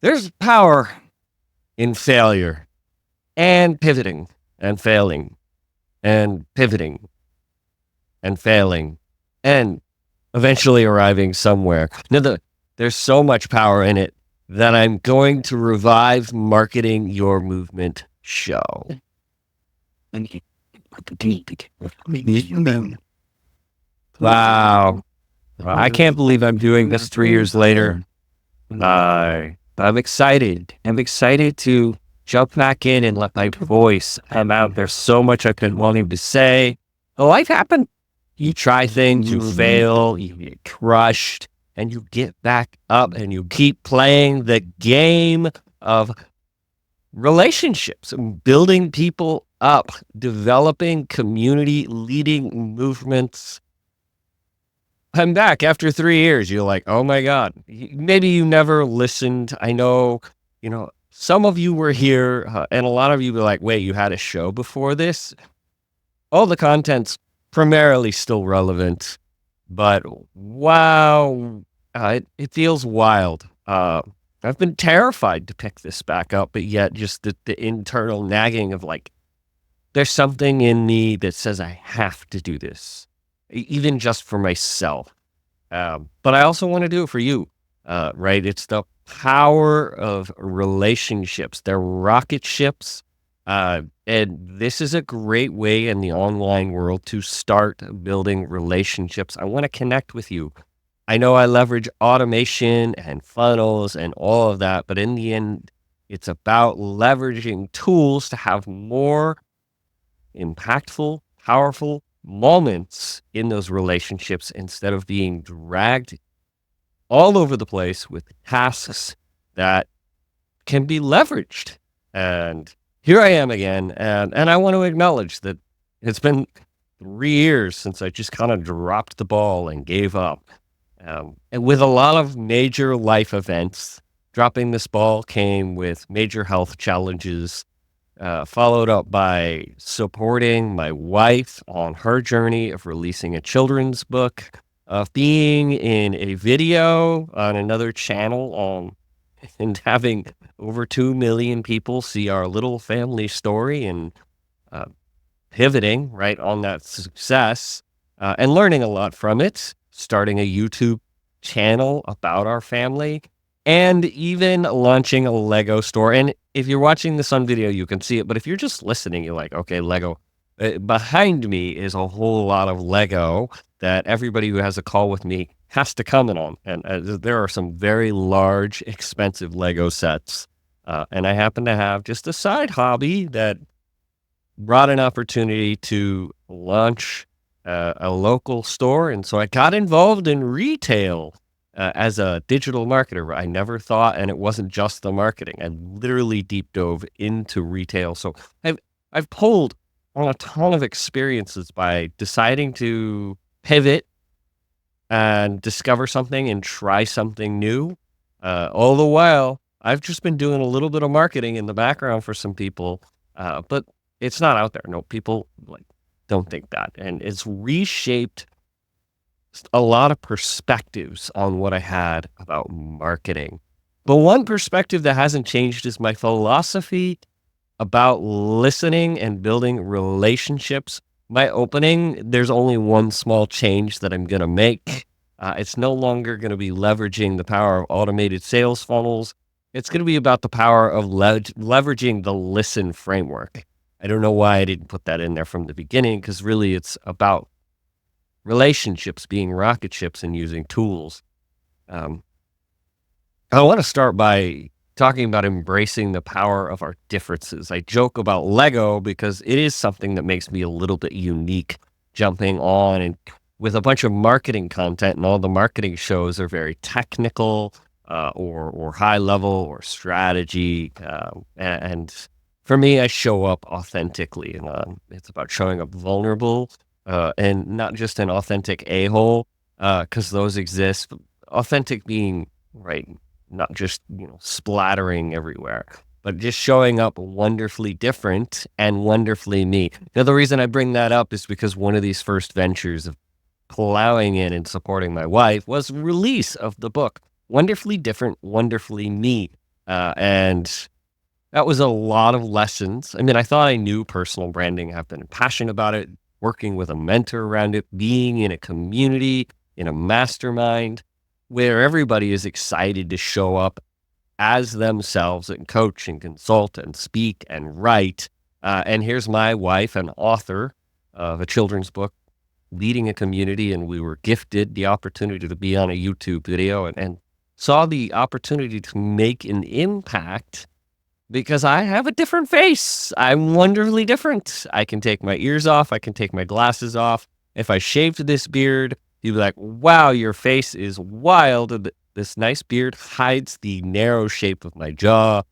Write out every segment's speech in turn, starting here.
There's power in failure and pivoting and failing and pivoting and failing and eventually arriving somewhere. There's so much power in it that I'm going to revive Marketing Your Movement show. Wow. I can't believe I'm doing this 3 years later. I'm excited. I'm excited to jump back in and let my voice come out. There's so much I've been wanting to say. Life happens. You try things, you fail, you get crushed, and you get back up and you keep playing the game of relationships, building people up, developing community, leading movements. I'm back after 3 years. You're like, oh my God, maybe you never listened. I know, some of you were here and a lot of you were like, wait, you had a show before this? All the content's primarily still relevant, but wow, it feels wild. I've been terrified to pick this back up, but yet just the internal nagging of like, there's something in me that says I have to do this, even just for myself. But I also want to do it for you, right? It's the power of relationships. They're rocket ships. And this is a great way in the online world to start building relationships. I want to connect with you. I know I leverage automation and funnels and all of that, but in the end, it's about leveraging tools to have more impactful, powerful moments in those relationships instead of being dragged all over the place with tasks that can be leveraged. And here I am again. And I want to acknowledge that it's been 3 years since I just kind of dropped the ball and gave up. And with a lot of major life events, dropping this ball came with major health challenges, followed up by supporting my wife on her journey of releasing a children's book, of being in a video on another channel and having over 2 million people see our little family story and uh, pivoting right on that success and learning a lot from it, starting a YouTube channel about our family, and even launching a Lego store. And if you're watching this on video, you can see it. But if you're just listening, you're like, okay, Lego. Behind me is a whole lot of Lego that everybody who has a call with me has to comment on. And there are some very large, expensive Lego sets. And I happen to have just a side hobby that brought an opportunity to launch a local store. And so I got involved in retail as a digital marketer. I never thought, and it wasn't just the marketing. I literally deep dove into retail. So I've pulled on a ton of experiences by deciding to pivot and discover something and try something new. All the while, I've just been doing a little bit of marketing in the background for some people, but it's not out there. No, people don't think that. And it's reshaped a lot of perspectives on what I had about marketing. But one perspective that hasn't changed is my philosophy about listening and building relationships. My opening, there's only one small change that I'm going to make. It's no longer going to be leveraging the power of automated sales funnels. It's going to be about the power of leveraging the listen framework. I don't know why I didn't put that in there from the beginning, because really it's about relationships being rocket ships and using tools. I want to start by talking about embracing the power of our differences. I joke about Lego because it is something that makes me a little bit unique, jumping on and with a bunch of marketing content, and all the marketing shows are very technical or high level or strategy. And for me, I show up authentically. It's about showing up vulnerable and not just an authentic a-hole, because those exist. But authentic being, right, not just, splattering everywhere, but just showing up wonderfully different and wonderfully me. Now, the reason I bring that up is because one of these first ventures of plowing in and supporting my wife was release of the book, Wonderfully Different, Wonderfully Me. And that was a lot of lessons. I mean, I thought I knew personal branding. I've been passionate about it, working with a mentor around it, being in a community, in a mastermind where everybody is excited to show up as themselves and coach and consult and speak and write. And here's my wife, an author of a children's book, leading a community. And we were gifted the opportunity to be on a YouTube video and saw the opportunity to make an impact because I have a different face. I'm wonderfully different. I can take my ears off. I can take my glasses off. If I shaved this beard, you'd be like, wow, your face is wild. And this nice beard hides the narrow shape of my jaw.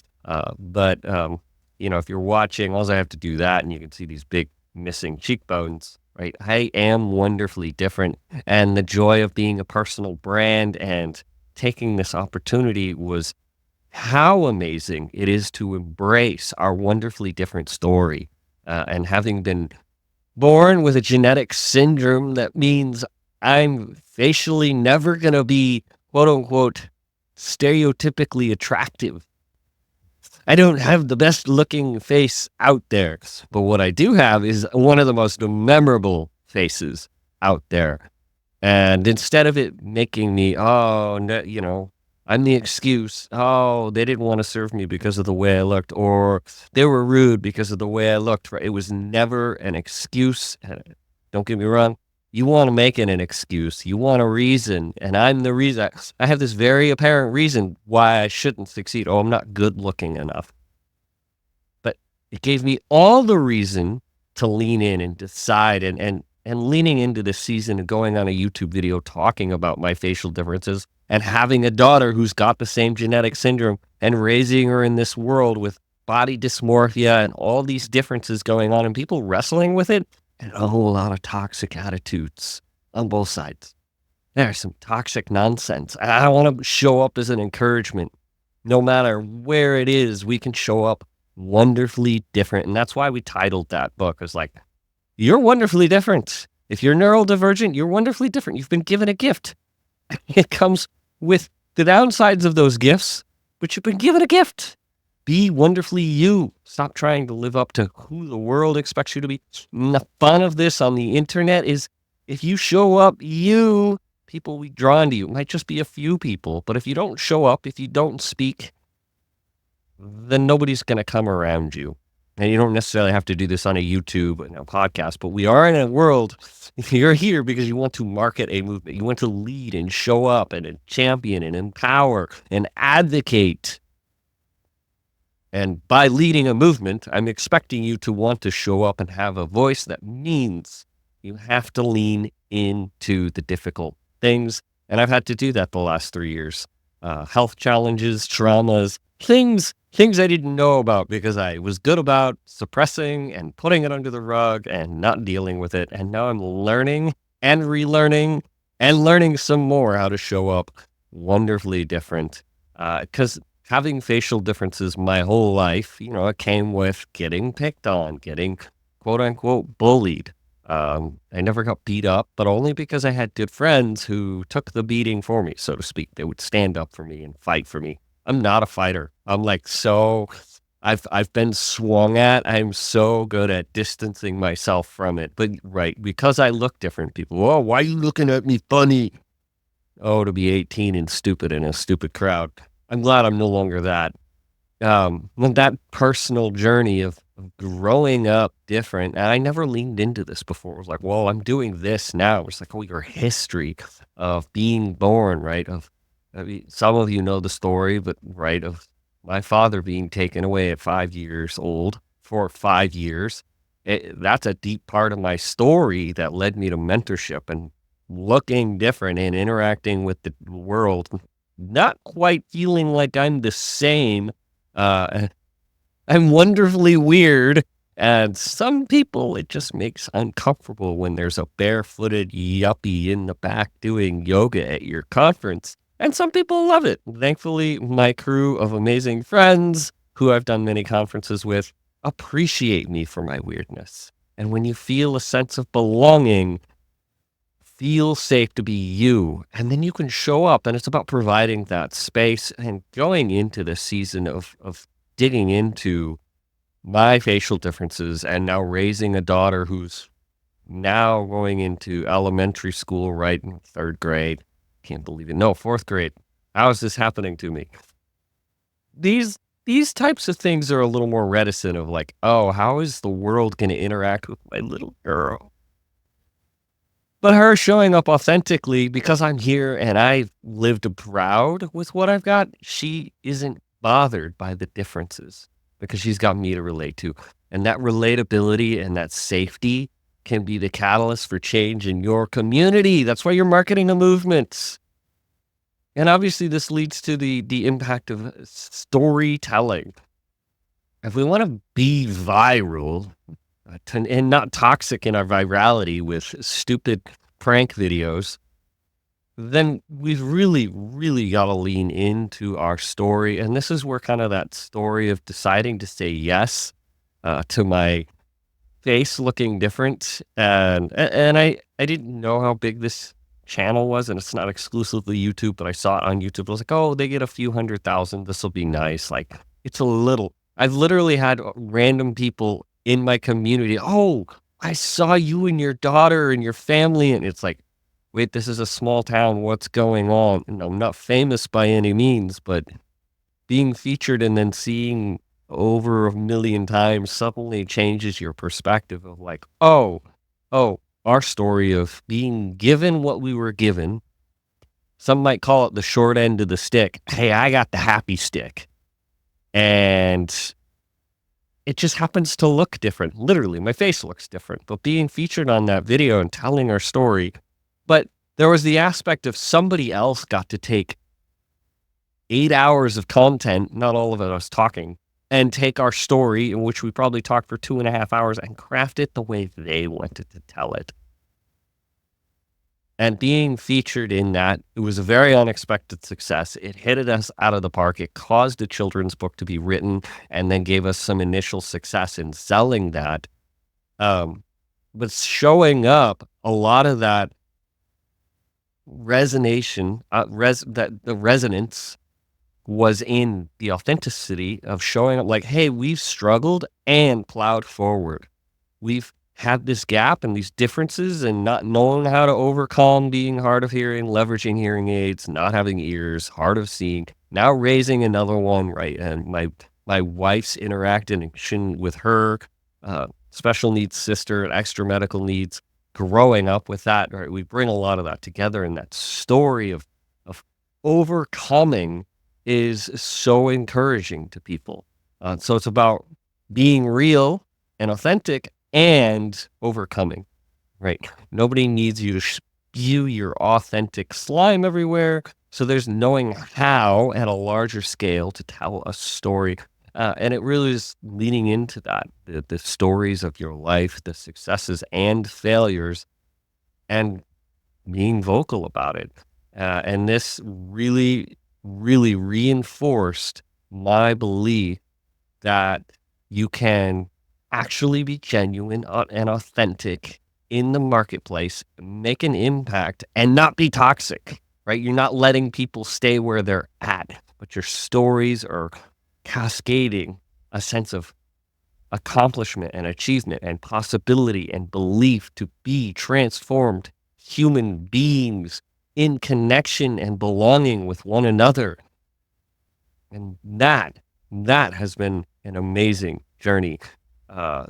But if you're watching, all I have to do that and you can see these big missing cheekbones, right? I am wonderfully different. And the joy of being a personal brand and taking this opportunity was how amazing it is to embrace our wonderfully different story. And having been born with a genetic syndrome, that means I'm facially never going to be, quote unquote, stereotypically attractive. I don't have the best looking face out there, but what I do have is one of the most memorable faces out there. And instead of it making me, oh, no, I'm the excuse. Oh, they didn't want to serve me because of the way I looked, or they were rude because of the way I looked. Right? It was never an excuse. Don't get me wrong. You want to make it an excuse. You want a reason. And I'm the reason. I have this very apparent reason why I shouldn't succeed. Oh, I'm not good looking enough. But it gave me all the reason to lean in and decide and leaning into this season and going on a YouTube video talking about my facial differences and having a daughter who's got the same genetic syndrome and raising her in this world with body dysmorphia and all these differences going on and people wrestling with it and a whole lot of toxic attitudes on both sides. There's some toxic nonsense. I want to show up as an encouragement. No matter where it is, we can show up wonderfully different. And that's why we titled that book. It's like, you're wonderfully different. If you're neurodivergent, you're wonderfully different. You've been given a gift. It comes with the downsides of those gifts, but you've been given a gift. Be wonderfully you. Stop trying to live up to who the world expects you to be. And the fun of this on the internet is if you show up you, people will be drawn to you. It might just be a few people, but if you don't show up, if you don't speak, then nobody's going to come around you. And you don't necessarily have to do this on a YouTube and a podcast, but we are in a world, you're here because you want to market a movement. You want to lead and show up and champion and empower and advocate. And by leading a movement, I'm expecting you to want to show up and have a voice. That means you have to lean into the difficult things. And I've had to do that the last 3 years. Health challenges, traumas, things I didn't know about because I was good about suppressing and putting it under the rug and not dealing with it. And now I'm learning and relearning and learning some more how to show up wonderfully different. Because having facial differences my whole life, it came with getting picked on, getting quote unquote bullied. I never got beat up, but only because I had good friends who took the beating for me, so to speak. They would stand up for me and fight for me. I'm not a fighter. I'm I've been swung at. I'm so good at distancing myself from it. But because I look different, people, oh, why are you looking at me funny? Oh, to be 18 and stupid in a stupid crowd. I'm glad I'm no longer that. That personal journey of growing up different, and I never leaned into this before. It was like, well, I'm doing this now. It's like, oh, your history of being born, right? Some of you know the story, but of my father being taken away at 5 years old for 5 years. That's a deep part of my story that led me to mentorship and looking different and interacting with the world, not quite feeling like I'm the same. I'm wonderfully weird. And some people, it just makes uncomfortable when there's a barefooted yuppie in the back doing yoga at your conference. And some people love it. Thankfully, my crew of amazing friends who I've done many conferences with appreciate me for my weirdness. And when you feel a sense of belonging, feel safe to be you. And then you can show up, and it's about providing that space and going into the season of digging into my facial differences and now raising a daughter who's now going into elementary school, right in third grade. Can't believe it. No, fourth grade. How is this happening to me? These these types of things are a little more reticent of like, oh, how is the world going to interact with my little girl? But her showing up authentically because I'm here and I've lived proud with what I've got, she isn't bothered by the differences because she's got me to relate to. And that relatability and that safety can be the catalyst for change in your community. That's why you're marketing a movement. And obviously, this leads to the impact of storytelling. If we want to be viral, and not toxic in our virality with stupid prank videos, then we've really, really got to lean into our story. And this is where kind of that story of deciding to say yes to my face looking different. And I didn't know how big this channel was, and it's not exclusively YouTube, but I saw it on YouTube. I was like, oh, they get a few 100,000. This will be nice. Like, it's a little. I've literally had random people in my community. Oh, I saw you and your daughter and your family. And it's like, wait, this is a small town. What's going on? And I'm not famous by any means, but being featured and then seeing over 1 million times suddenly changes your perspective of like, oh, our story of being given what we were given. Some might call it the short end of the stick. Hey, I got the happy stick. And it just happens to look different. Literally, my face looks different. But being featured on that video and telling our story, but there was the aspect of somebody else got to take 8 hours of content, not all of it us talking, and take our story, in which we probably talked for 2.5 hours, and craft it the way they wanted to tell it. And being featured in that, it was a very unexpected success. It hit us out of the park. It caused a children's book to be written and then gave us some initial success in selling that. But showing up, a lot of that resonation, the resonance was in the authenticity of showing up like, hey, we've struggled and plowed forward. We've had this gap and these differences and not knowing how to overcome being hard of hearing, leveraging hearing aids, not having ears, hard of seeing, now raising another one, right? And my wife's interaction with her special needs sister and extra medical needs, growing up with that, right? We bring a lot of that together, and that story of overcoming is so encouraging to people. So it's about being real and authentic and overcoming, right? Nobody needs you to spew your authentic slime everywhere. So there's knowing how at a larger scale to tell a story. And it really is leaning into that, the stories of your life, the successes and failures, and being vocal about it. And this really, really reinforced my belief that you can actually be genuine and authentic in the marketplace, make an impact, and not be toxic, right? You're not letting people stay where they're at, but your stories are cascading a sense of accomplishment and achievement and possibility and belief to be transformed human beings in connection and belonging with one another. And that has been an amazing journey.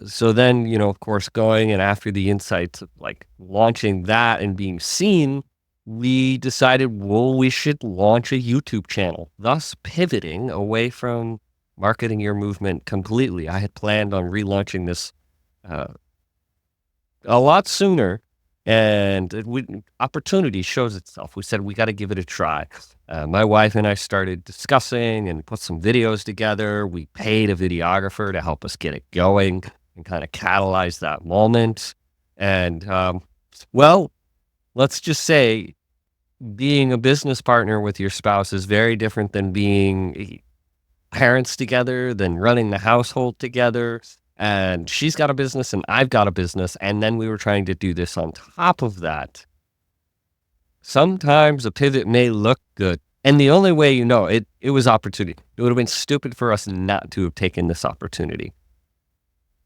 So then, of course, going and after the insights of like launching that and being seen, we decided, well, we should launch a YouTube channel, thus pivoting away from marketing your movement completely. I had planned on relaunching this a lot sooner, and opportunity shows itself. We said, we got to give it a try. My wife and I started discussing and put some videos together. We paid a videographer to help us get it going and kind of catalyze that moment. And, well, let's just say being a business partner with your spouse is very different than being parents together, than running the household together. And she's got a business and I've got a business. And then we were trying to do this on top of that. sometimes a pivot may look good. And the only way you know it was opportunity. It would have been stupid for us not to have taken this opportunity.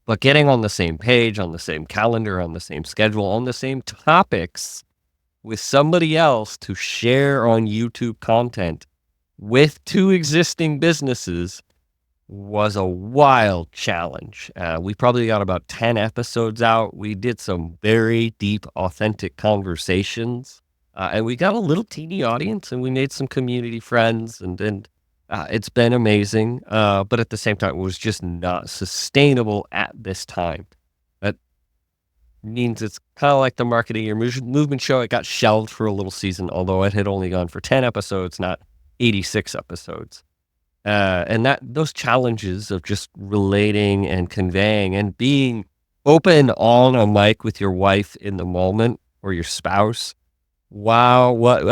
But getting on the same page, on the same calendar, on the same schedule, on the same topics with somebody else to share on YouTube content with two existing businesses was a wild challenge. We probably got about 10 episodes out. We did some very deep, authentic conversations. And we got a little teeny audience and we made some community friends and it's been amazing. But at the same time, it was just not sustainable at this time. That means it's kind of like the Marketing Your Movement show. It got shelved for a little season, although it had only gone for 10 episodes, not 86 episodes. And that those challenges of just relating and conveying and being open on a mic with your wife in the moment or your spouse. Wow, what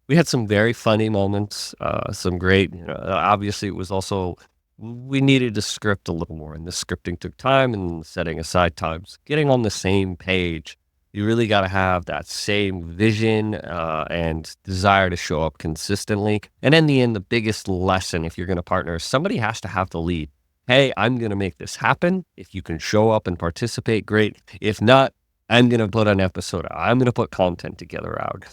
we had some very funny moments, some great, obviously it was also we needed to script a little more and the scripting took time and setting aside times. Getting on the same page, you really got to have that same vision and desire to show up consistently. And in the end, the biggest lesson, if you're going to partner, somebody has to have the lead. Hey, I'm going to make this happen. If you can show up and participate, great. If not, I'm going to put an episode out. I'm going to put content together out.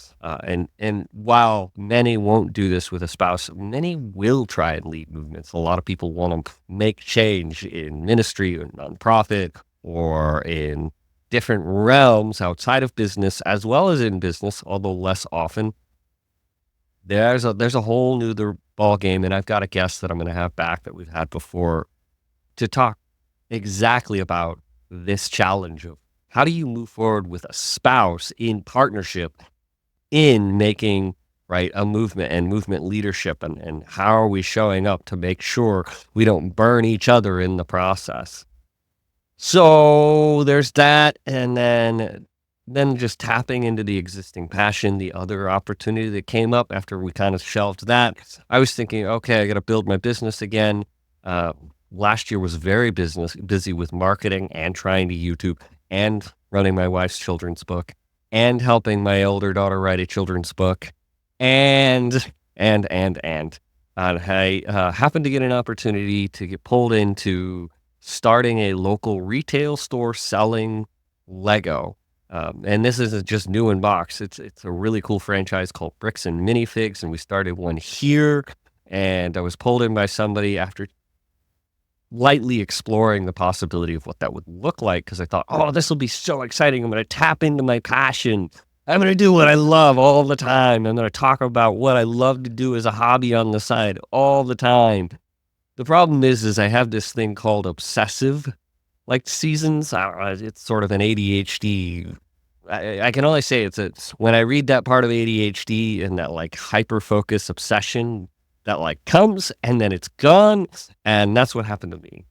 And while many won't do this with a spouse, many will try and lead movements. A lot of people want to make change in ministry or nonprofit or in different realms outside of business as well as in business, although less often. There's a whole new ball game, and I've got a guest that I'm going to have back that we've had before to talk exactly about this challenge of how do you move forward with a spouse in partnership in making a movement and movement leadership, and how are we showing up to make sure we don't burn each other in the process. So there's that, and then just tapping into the existing passion, the other opportunity that came up after we kind of shelved that. I was thinking, okay, I got to build my business again. Last year was very busy with marketing and trying to YouTube and running my wife's children's book and helping my older daughter write a children's book and I happened to get an opportunity to get pulled into starting a local retail store selling Lego. And this isn't just new in box. It's a really cool franchise called Bricks and Minifigs, and we started one here. And I was pulled in by somebody after lightly exploring the possibility of what that would look like, because I thought, oh, this will be so exciting. I'm going to tap into my passion. I'm going to do what I love all the time. I'm going to talk about what I love to do as a hobby on the side all the time. The problem is I have this thing called obsessive seasons. It's sort of an ADHD. I can only say it's when I read that part of ADHD and that hyper focus obsession that comes and then it's gone. And that's what happened to me.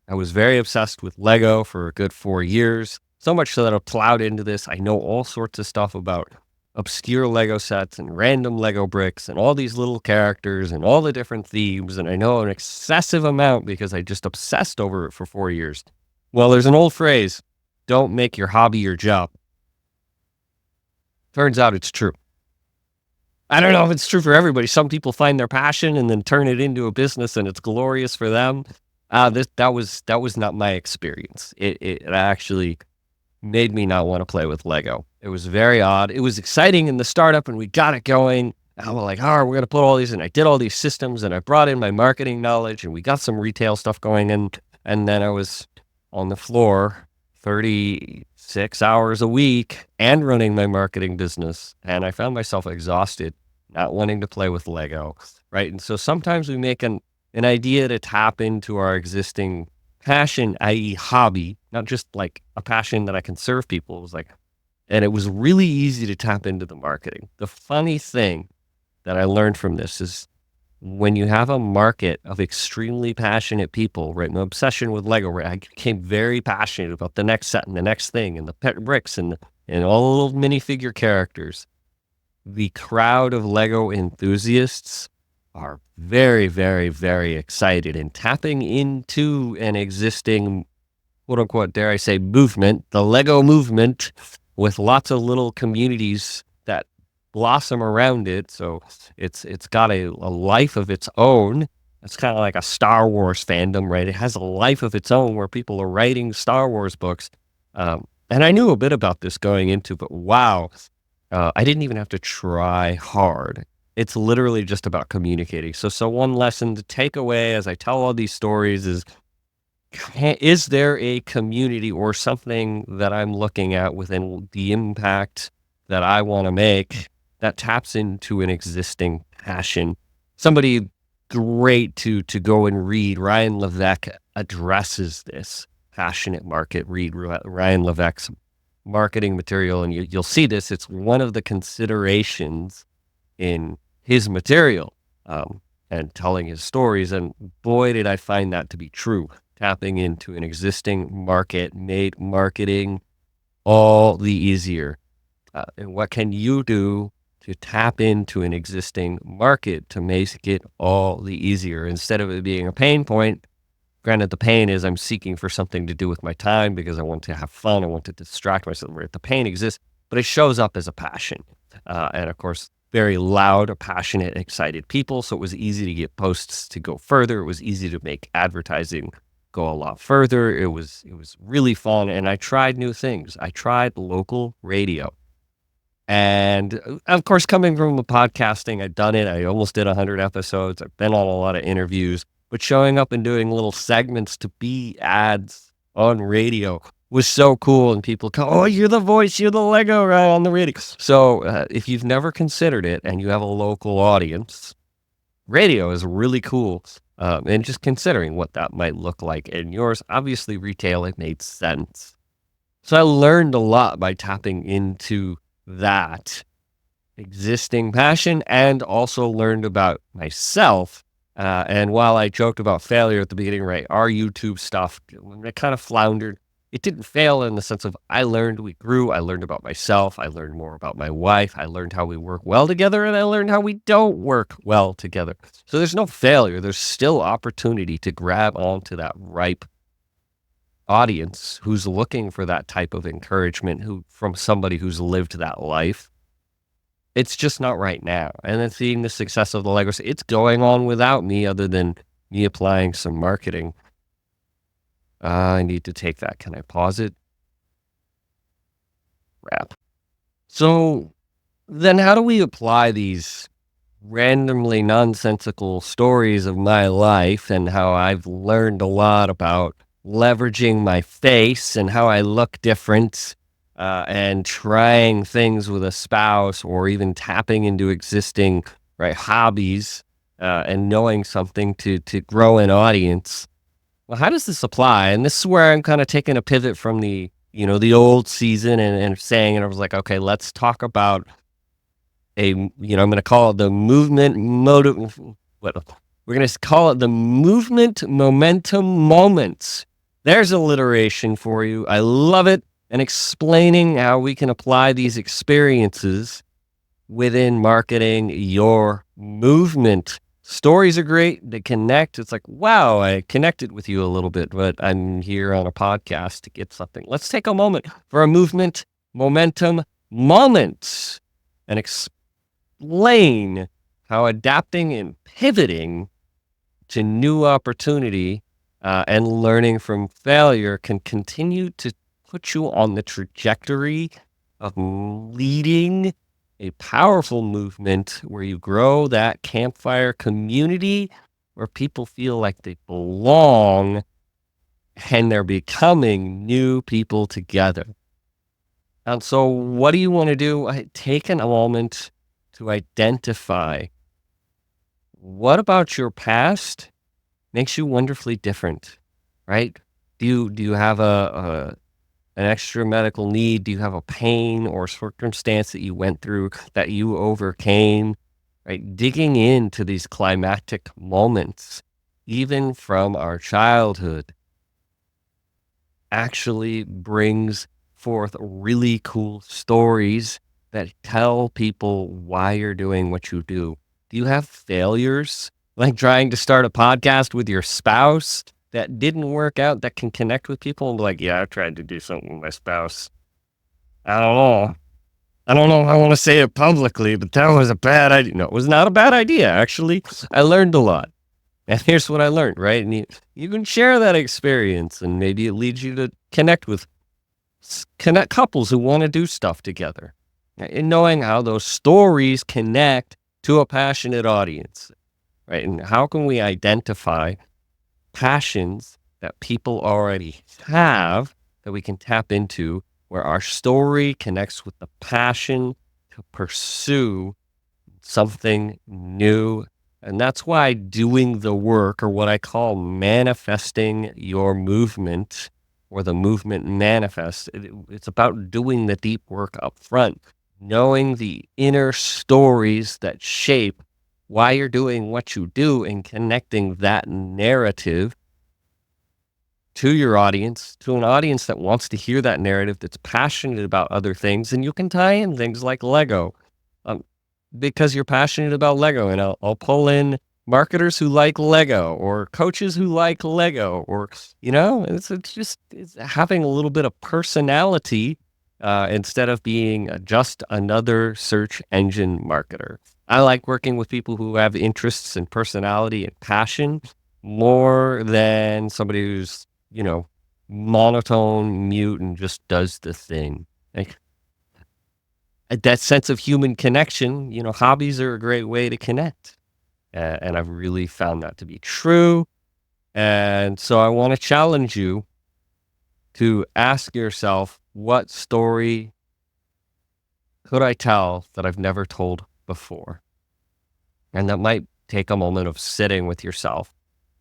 I was very obsessed with Lego for a good 4 years, so much so that I plowed into this. I know all sorts of stuff about obscure Lego sets and random Lego bricks and all these little characters and all the different themes. And I know an excessive amount because I just obsessed over it for 4 years. Well, there's an old phrase, don't make your hobby your job. Turns out it's true. I don't know if it's true for everybody. Some people find their passion and then turn it into a business and it's glorious for them. That was not my experience. It actually made me not want to play with Lego. It was very odd. It was exciting in the startup and we got it going. And I'm like, we're going to put all these in. I did all these systems and I brought in my marketing knowledge and we got some retail stuff going. And then I was on the floor 36 hours a week and running my marketing business. And I found myself exhausted, not wanting to play with Lego, right? And so sometimes we make an idea to tap into our existing passion, i.e. hobby, not just a passion that I can serve people. It was and it was really easy to tap into the marketing. The funny thing that I learned from this is when you have a market of extremely passionate people, right? My obsession with Lego, right? I became very passionate about the next set and the next thing and the pet bricks and all the little minifigure characters. The crowd of Lego enthusiasts are very, very, very excited and tapping into an existing, quote unquote, dare I say, movement, the Lego movement, with lots of little communities that blossom around it. So it's got a life of its own. It's kind of like a Star Wars fandom, right? It has a life of its own where people are writing Star Wars books. And I knew a bit about this going into, but wow, I didn't even have to try hard. It's literally just about communicating. So one lesson to take away as I tell all these stories is there a community or something that I'm looking at within the impact that I want to make that taps into an existing passion? Somebody great to go and read, Ryan Levesque, addresses this passionate market. Read Ryan Levesque's marketing material, and you'll see this. It's one of the considerations in his material, and telling his stories. And boy, did I find that to be true. Tapping into an existing market made marketing all the easier. And what can you do to tap into an existing market to make it all the easier instead of it being a pain point? Granted, the pain is I'm seeking for something to do with my time because I want to have fun. I want to distract myself. Right? The pain exists, but it shows up as a passion. And of course, very loud, passionate, excited people. So it was easy to get posts to go further. It was easy to make advertising go a lot further. It was really fun. And I tried new things. I tried local radio. And of course, coming from the podcasting, I'd done it. I almost did 100 episodes. I've been on a lot of interviews, but showing up and doing little segments to be ads on radio was so cool. And people go, oh, you're the voice, you're the Lego right on the radio. So if you've never considered it and you have a local audience, radio is really cool. And just considering what that might look like in yours, obviously retail, it made sense. So I learned a lot by tapping into that existing passion and also learned about myself. And while I joked about failure at the beginning, right, our YouTube stuff, it kind of floundered. It didn't fail in the sense of we grew, I learned about myself, I learned more about my wife, I learned how we work well together, and I learned how we don't work well together. So there's no failure. There's still opportunity to grab onto that ripe audience who's looking for that type of encouragement from somebody who's lived that life. It's just not right now. And then seeing the success of the Lego, it's going on without me other than me applying some marketing. I need to take that. Can I pause it? Wrap. So then how do we apply these randomly nonsensical stories of my life and how I've learned a lot about leveraging my face and how I look different, and trying things with a spouse or even tapping into existing hobbies, and knowing something to grow an audience? Well, how does this apply? And this is where I'm kind of taking a pivot from the old season and saying, and I was like, okay, let's talk about I'm going to call it the movement we're going to call it the movement momentum moments. There's alliteration for you. I love it. And explaining how we can apply these experiences within marketing your movement. Stories are great. They connect. It's like, wow, I connected with you a little bit, but I'm here on a podcast to get something. Let's take a moment for a movement, momentum, moments and explain how adapting and pivoting to new opportunity and learning from failure can continue to put you on the trajectory of leading a powerful movement where you grow that campfire community where people feel like they belong and they're becoming new people together. And so what do you want to do? Take a moment to identify what about your past makes you wonderfully different, right? Do you have an extra medical need? Do you have a pain or circumstance that you went through that you overcame? Right? Digging into these climactic moments, even from our childhood, actually brings forth really cool stories that tell people why you're doing what you do. Do you have failures, like trying to start a podcast with your spouse that didn't work out, that can connect with people and be like, yeah, I tried to do something with my spouse. I don't know. I don't know if I want to say it publicly, but that was a bad idea. No, it was not a bad idea, actually. I learned a lot. And here's what I learned, right? And you can share that experience, and maybe it leads you to connect with connect couples who want to do stuff together. And knowing how those stories connect to a passionate audience, right? And how can we identify passions that people already have that we can tap into, where our story connects with the passion to pursue something new. And that's why doing the work, or what I call manifesting your movement, or the movement manifest, it's about doing the deep work up front, knowing the inner stories that shape why you're doing what you do, and connecting that narrative to your audience, to an audience that wants to hear that narrative, that's passionate about other things. And you can tie in things like Lego, um, because you're passionate about Lego. And I'll pull in marketers who like Lego, or coaches who like Lego, or, it's just it's having a little bit of personality, instead of being just another search engine marketer. I like working with people who have interests and personality and passion more than somebody who's, monotone, mute, and just does the thing. Like, that sense of human connection, hobbies are a great way to connect. And I've really found that to be true. And so I want to challenge you to ask yourself, what story could I tell that I've never told before? And that might take a moment of sitting with yourself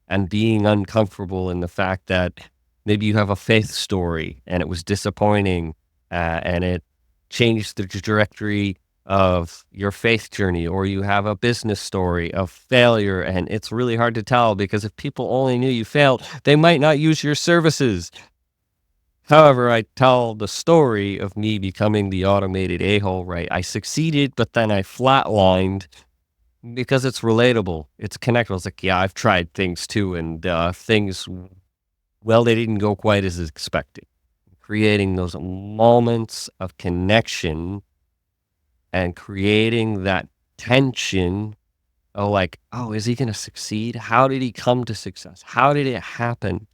and being uncomfortable in the fact that maybe you have a faith story and it was disappointing, and it changed the trajectory of your faith journey, or you have a business story of failure and it's really hard to tell, because if people only knew you failed, they might not use your services. However, I tell the story of me becoming the automated a-hole, right? I succeeded, but then I flatlined, because it's relatable. It's connectable. It's like, yeah, I've tried things too, and things, well, they didn't go quite as expected. Creating those moments of connection, and creating that tension of like, oh, is he going to succeed? How did he come to success? How did it happen?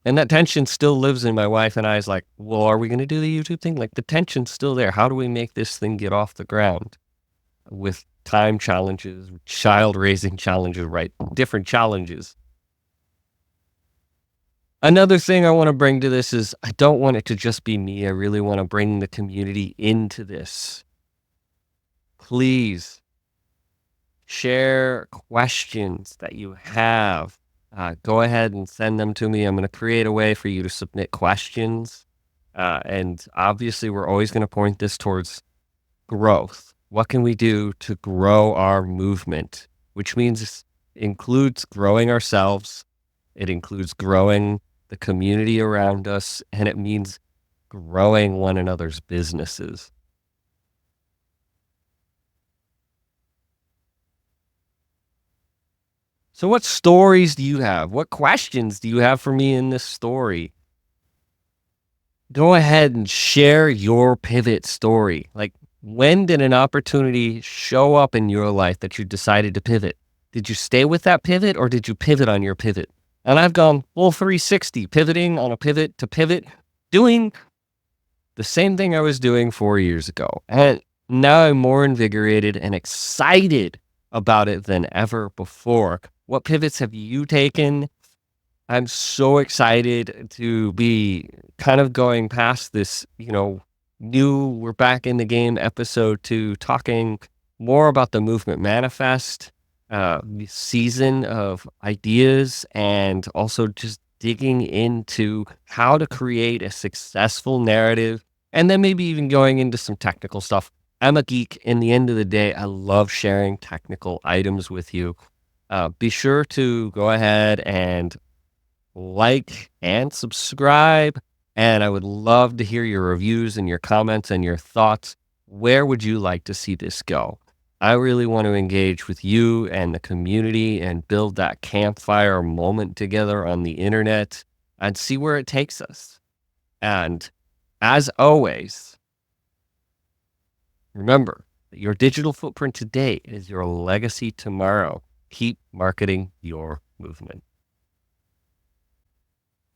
And that tension still lives in my wife and I's like, well, are we going to do the YouTube thing? Like, the tension's still there. How do we make this thing get off the ground? With time challenges, child raising challenges, right? Different challenges. Another thing I want to bring to this is, I don't want it to just be me. I really want to bring the community into this. Please share questions that you have. Go ahead and send them to me. I'm going to create a way for you to submit questions. And obviously, we're always going to point this towards growth. What can we do to grow our movement? Which means includes growing ourselves. It includes growing the community around us, and it means growing one another's businesses. So what stories do you have? What questions do you have for me in this story? Go ahead and share your pivot story. Like, when did an opportunity show up in your life that you decided to pivot? Did you stay with that pivot, or did you pivot on your pivot? And I've gone full 360, pivoting on a pivot to pivot, doing the same thing I was doing 4 years ago. And now I'm more invigorated and excited about it than ever before. What pivots have you taken? I'm so excited to be kind of going past this, new we're back in the game episode, to talking more about the movement manifest season of ideas, and also just digging into how to create a successful narrative, and then maybe even going into some technical stuff. I'm a geek. In the end of the day, I love sharing technical items with you. Be sure to go ahead and like and subscribe. And I would love to hear your reviews and your comments and your thoughts. Where would you like to see this go? I really want to engage with you and the community and build that campfire moment together on the internet and see where it takes us. And as always, Remember, your digital footprint today is your legacy tomorrow. Keep marketing your movement.